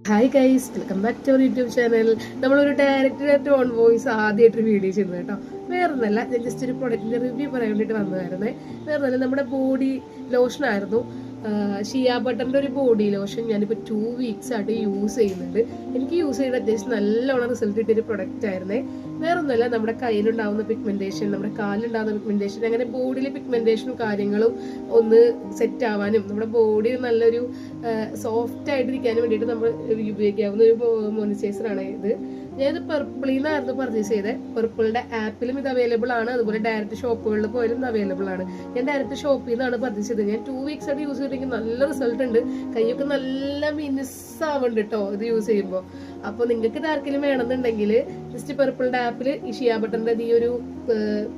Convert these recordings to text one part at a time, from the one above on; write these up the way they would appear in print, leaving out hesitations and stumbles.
Hi guys, welcome back to our YouTube channel. നമ്മളൊരു direct on voice ആദ്യമായിട്ടൊരു video ചെയ്യുന്നത് കേട്ടോ. വേറൊന്നല്ല, ഞാൻ ജസ്റ്റ് ഒരു പ്രൊഡക്റ്റിന്റെ റിവ്യൂ പറയാൻ വേണ്ടിയിട്ട് വന്നതായിരുന്നേ. വേറൊന്നല്ല, നമ്മുടെ ബോഡി ലോഷൻ ആയിരുന്നു. ഷിയ ബട്ടറിന്റെ ഒരു ബോഡി ലോഷൻ ഞാനിപ്പോൾ 2 വീക്സ് ആയിട്ട് യൂസ് ചെയ്യുന്നുണ്ട്. എനിക്ക് യൂസ് ചെയ്ത് അത്യാവശ്യം നല്ലോണം റിസൾട്ട് കിട്ടിയൊരു പ്രൊഡക്റ്റ് ആയിരുന്നേ. വേറൊന്നുമല്ല, നമ്മുടെ കയ്യിലുണ്ടാവുന്ന പിഗ്മെന്റേഷൻ, നമ്മുടെ കാലിലുണ്ടാവുന്ന പിഗ്മെന്റേഷൻ, അങ്ങനെ ബോഡിയിലെ പിഗ്മെന്റേഷനും കാര്യങ്ങളും ഒന്ന് സെറ്റ് ആവാനും നമ്മുടെ ബോഡി നല്ലൊരു സോഫ്റ്റ് ആയിട്ടിരിക്കാനും വേണ്ടിയിട്ട് നമ്മൾ ഉപയോഗിക്കാവുന്ന ഒരു മോയ്സ്ചറൈസറാണ് ഇത്. ഞാനിത് പെർപ്പിളിൽ നിന്നായിരുന്നു പർച്ചേസ് ചെയ്തത്. പെർപ്പിളിന്റെ ആപ്പിലും ഇത് അവൈലബിൾ ആണ്, അതുപോലെ ഡയറക്റ്റ് ഷോപ്പുകളിൽ പോയാലും അവൈലബിൾ ആണ്. ഞാൻ ഡയറക്റ്റ് ഷോപ്പിൽ നിന്നാണ് പർച്ചേസ് ചെയ്തത്. ഞാൻ 2 വീക്സ് ആയിട്ട് യൂസ് ചെയ്തിട്ട് നല്ല റിസൾട്ട് ഉണ്ട്. കൈയൊക്കെ നല്ല മിനുസാവുന്നുണ്ട് കേട്ടോ ഇത് യൂസ് ചെയ്യുമ്പോൾ. അപ്പോൾ നിങ്ങൾക്ക് ഇത് ആർക്കെങ്കിലും വേണമെന്നുണ്ടെങ്കിൽ ജസ്റ്റ് പെർപ്പിളിന്റെ ആപ്പിൽ ഈ ഷിയ ബട്ടറിന്റെ ഈ ഒരു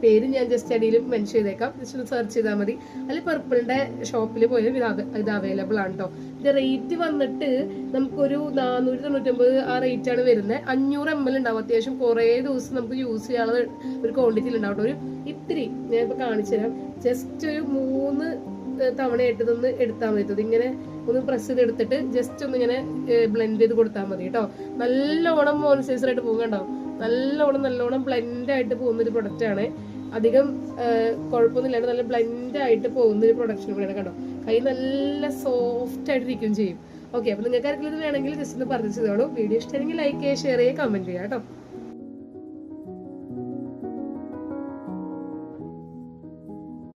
പേര് ഞാൻ ജസ്റ്റ് അടിയിൽ മെൻഷൻ ചെയ്തേക്കാം, ജസ്റ്റ് ഒന്ന് സെർച്ച് ചെയ്താൽ മതി. അല്ലെങ്കിൽ പെർപ്പിളിന്റെ ഷോപ്പിൽ പോയാലും ഇത് അവൈലബിൾ ആണ് കേട്ടോ. ഇത് റേറ്റ് വന്നിട്ട് നമുക്കൊരു 499 ആ റേറ്റ് ആണ് വരുന്നത്. 500 ml ഉണ്ടാവും. അത്യാവശ്യം കുറേ ദിവസം നമുക്ക് യൂസ് ചെയ്യാനുള്ള ഒരു ക്വാണ്ടിറ്റിയിൽ ഉണ്ടാവും. ഒരു ഇത്തിരി ഞാനിപ്പോൾ കാണിച്ചു തരാം. ജസ്റ്റ് ഒരു 3 തവണയായിട്ട് ഇതൊന്ന് എടുത്താൽ മതി. ഇങ്ങനെ ഒന്ന് പ്രസ് ചെയ്തെടുത്തിട്ട് ജസ്റ്റ് ഒന്ന് ഇങ്ങനെ ബ്ലെൻഡ് ചെയ്ത് കൊടുത്താൽ മതി കേട്ടോ. നല്ലോണം മോയ്സ്ചറൈസറായിട്ട് പോകും കേട്ടോ. നല്ലോണം ബ്ലെൻഡ് ആയിട്ട് പോകുന്നൊരു പ്രൊഡക്റ്റ് ആണ്. അധികം കുഴപ്പമൊന്നുമില്ലാണ്ട് നല്ല ബ്ലെൻഡ് ആയിട്ട് പോകുന്നൊരു പ്രൊഡക്ഷൻ കൂടെയാണ് കേട്ടോ. കൈ നല്ല സോഫ്റ്റ് ആയിട്ടിരിക്കുകയും ചെയ്യും. ഓക്കെ, അപ്പോൾ നിങ്ങൾക്ക് ആർക്കെങ്കിലും ഇത് വേണമെങ്കിൽ ജസ്റ്റ് ഒന്ന് പർച്ചേസ് ചെയ്തോളൂ. വീഡിയോ ഇഷ്ടമെങ്കിൽ ലൈക്ക് ചെയ്യുക, ഷെയർ ചെയ്യുക, കമൻറ്റ് ചെയ്യുക കേട്ടോ.